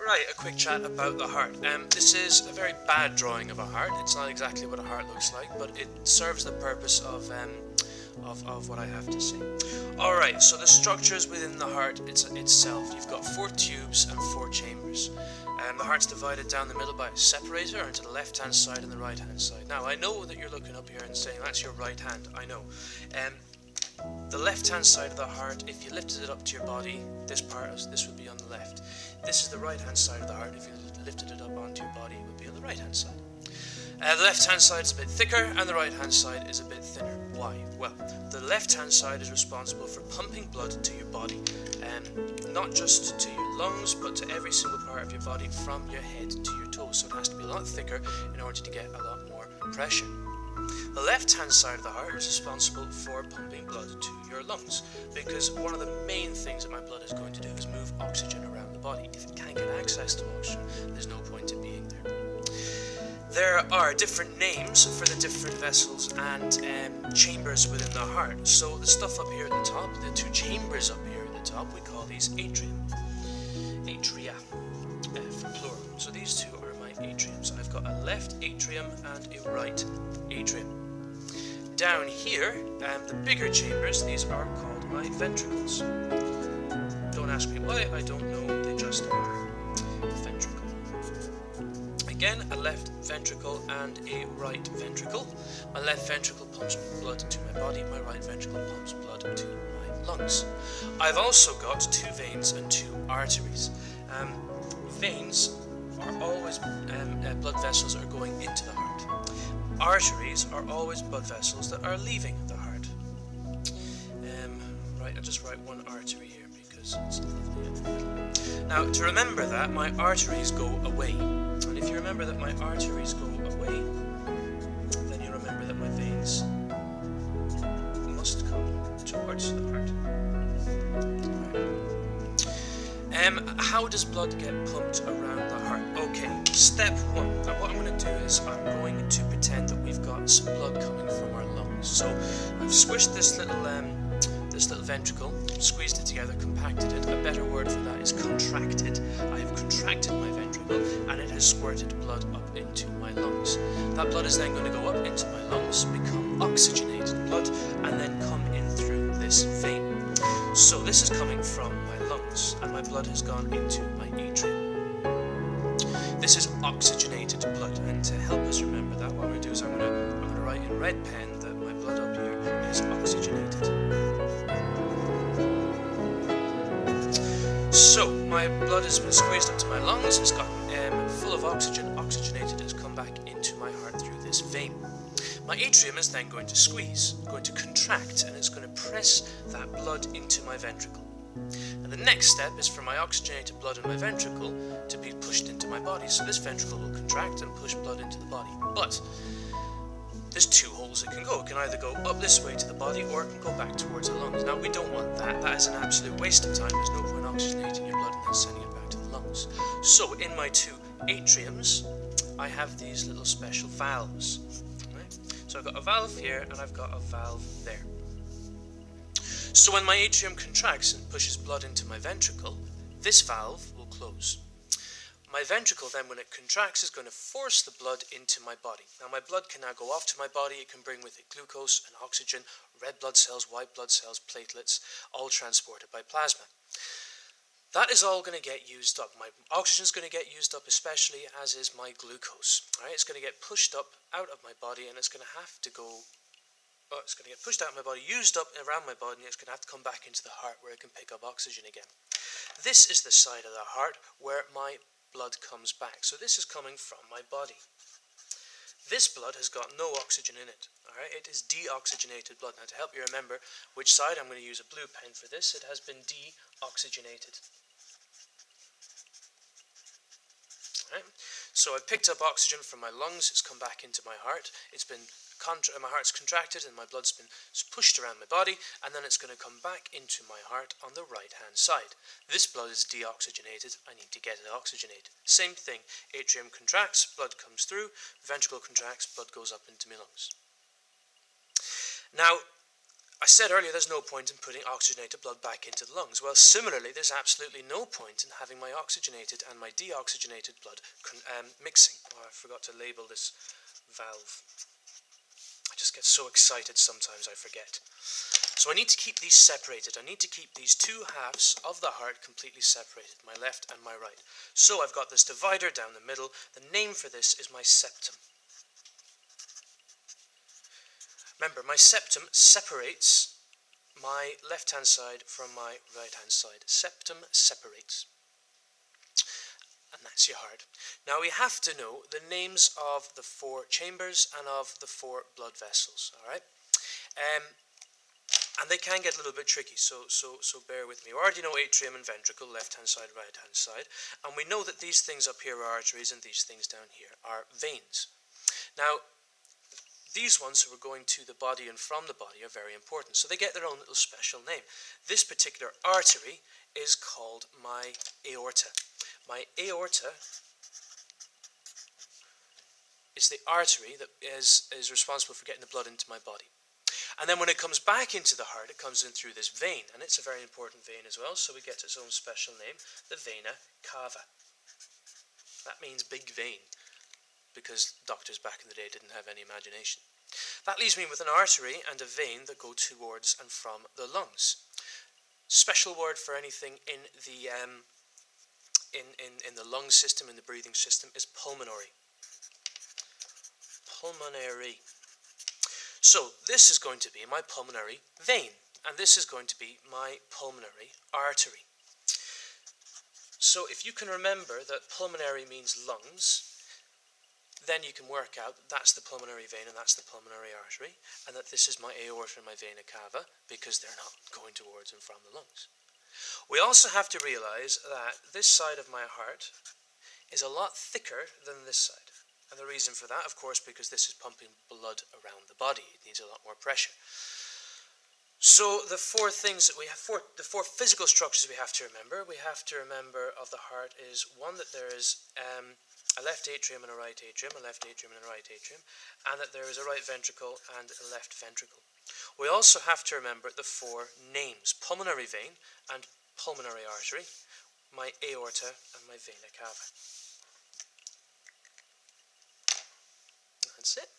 Right, a quick chat about the heart. This is a very bad drawing of a heart. It's not exactly what a heart looks like, but it serves the purpose of what I have to say. Alright, so the structures within the heart itself. You've got 4 tubes and 4 chambers. The heart's divided down the middle by a separator into the left hand side and the right hand side. Now, I know that you're looking up here and saying that's your right hand. I know. The left hand side of the heart, if you lifted it up to your body, this would be on the left. This is the right hand side of the heart. If you lifted it up onto your body, it would be on the right hand side. The left hand side is a bit thicker and the right hand side is a bit thinner. Why? Well, the left hand side is responsible for pumping blood to your body, not just to your lungs, but to every single part of your body from your head to your toes. So it has to be a lot thicker in order to get a lot more pressure. The left hand side of the heart is responsible for pumping blood to your lungs, because one of the main things that my blood is going to do is move oxygen around the body. If it can't get access to oxygen, there's no point in being there. There are different names for the different vessels and chambers within the heart. So the stuff up here at the top, the 2 chambers up here at the top, we call these atria for plural. So these 2 are my atriums. I've got a left atrium and a right atrium. Down here, the bigger chambers, these are called my ventricles. Don't ask me why, I don't know, they just are. Ventricle. Again, a left ventricle and a right ventricle. My left ventricle pumps blood to my body, my right ventricle pumps blood to my lungs. I've also got 2 veins and 2 arteries. Veins are always blood vessels that are going into the heart. Arteries are always blood vessels that are leaving the heart. Right, I'll just write 1 artery here because it's lovely in the middle. Now, to remember that, my arteries go away. And if you remember that my arteries go away, then you remember that my veins must come towards the heart. How does blood get pumped around the heart? Okay, step 1. Now what I'm going to do is I'm going to pretend that we've got some blood coming from our lungs. So I've squished this little ventricle, squeezed it together, compacted it. A better word for that is contracted. I have contracted my ventricle and it has squirted blood up into my lungs. That blood is then going to go up into my lungs, become oxygenated blood, and then come in through this vein. So this is coming from my lungs, and my blood has gone into my atrium. This is oxygenated blood, and to help us remember that, what I'm going to do is I'm going to write in red pen that my blood up here is oxygenated. So my blood has been squeezed up to my lungs, it's got full of oxygen, oxygenated, has come back into my heart through this vein. My atrium is then going to squeeze, going to contract, and it's going to press that blood into my ventricle. And the next step is for my oxygenated blood in my ventricle to be pushed into my body. So this ventricle will contract and push blood into the body. But there's 2 holes it can go. It can either go up this way to the body or it can go back towards the lungs. Now we don't want that. That is an absolute waste of time. There's no point oxygenating your blood and then sending it back to the lungs. So in my 2 atriums, I have these little special valves. So I've got a valve here and I've got a valve there. So when my atrium contracts and pushes blood into my ventricle, this valve will close. My ventricle then, when it contracts, is going to force the blood into my body. Now my blood can now go off to my body. It can bring with it glucose and oxygen, red blood cells, white blood cells, platelets, all transported by plasma. That is all going to get used up. My oxygen is going to get used up, especially as is my glucose. All right, it's going to get pushed up out of my body, and it's going to have to go. It's going to get pushed out of my body, used up around my body, and it's going to have to come back into the heart where it can pick up oxygen again. This is the side of the heart where my blood comes back. So this is coming from my body. This blood has got no oxygen in it. All right, it is deoxygenated blood. Now to help you remember which side, I'm going to use a blue pen for this. It has been deoxygenated. Right. So I've picked up oxygen from my lungs, it's come back into my heart, my heart's contracted and my blood's been pushed around my body, and then it's going to come back into my heart on the right hand side. This blood is deoxygenated, I need to get it oxygenated. Same thing, atrium contracts, blood comes through, ventricle contracts, blood goes up into my lungs. Now, I said earlier there's no point in putting oxygenated blood back into the lungs. Well, similarly, there's absolutely no point in having my oxygenated and my deoxygenated blood mixing. Oh, I forgot to label this valve. I just get so excited sometimes I forget. So I need to keep these separated. I need to keep these two halves of the heart completely separated, my left and my right. So I've got this divider down the middle. The name for this is my septum. Remember, my septum separates my left-hand side from my right-hand side. Septum separates. And that's your heart. Now we have to know the names of the 4 chambers and of the 4 blood vessels, alright? And they can get a little bit tricky, so bear with me. We already know atrium and ventricle, left-hand side, right-hand side. And we know that these things up here are arteries and these things down here are veins. Now, these ones who are going to the body and from the body are very important. So they get their own little special name. This particular artery is called my aorta. My aorta is the artery that is responsible for getting the blood into my body. And then when it comes back into the heart, it comes in through this vein. And it's a very important vein as well, so we get its own special name, the vena cava. That means big vein, because doctors back in the day didn't have any imagination. That leaves me with an artery and a vein that go towards and from the lungs. Special word for anything in the lung system, in the breathing system, is pulmonary. Pulmonary. So this is going to be my pulmonary vein, and this is going to be my pulmonary artery. So if you can remember that pulmonary means lungs, then you can work out that that's the pulmonary vein and that's the pulmonary artery, and that this is my aorta and my vena cava, because they're not going towards and from the lungs. We also have to realize that this side of my heart is a lot thicker than this side. And the reason for that, of course, because this is pumping blood around the body. It needs a lot more pressure. So the 4 things that we have, the 4 physical structures we have to remember of the heart is, one, that there is a left atrium and a right atrium, a left atrium and a right atrium, and that there is a right ventricle and a left ventricle. We also have to remember the 4 names: pulmonary vein and pulmonary artery, my aorta and my vena cava. That's it.